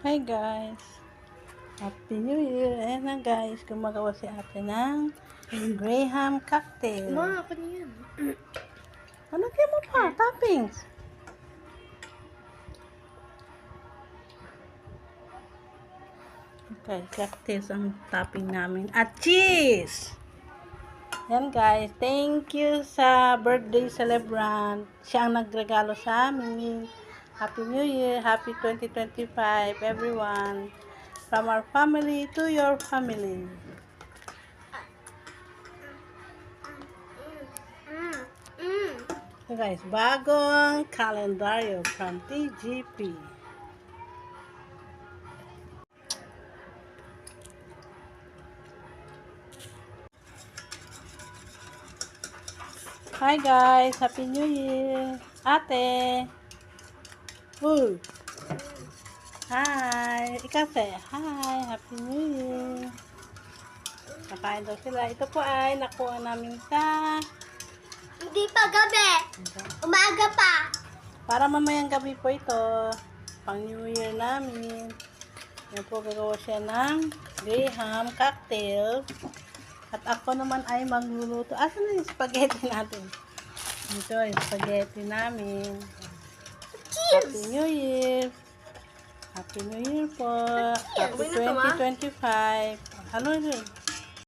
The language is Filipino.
Hi guys! Happy New Year! Ayan na guys, gumagawa si ate ng Graham cocktail. Ma, ako na yan. Ano kaya mo pa? Toppings! Okay, cocktails ang topping namin. At cheese! Ayan guys, thank you sa birthday celebrant. Siya ang nagregalo sa amin. Happy New Year! Happy 2025 everyone! From our family to your family. So guys, bagong kalendaryo from TGP. Hi guys, Happy New Year. Ate. Uy. Hi. Ikaw say, hi, Happy New Year. Kakain daw sila. Ito po ay nakuha namin sa Hindi pa gabi. Umaga pa. para mamayang gabi po ito. Pang New Year namin. Yan po, gagawa siya ng Graham cocktail. At ako naman ay magluluto. Asan na yung spaghetti natin? Ito yung spaghetti namin. Happy New Year! Happy New Year po! Happy 2025! Ano yun?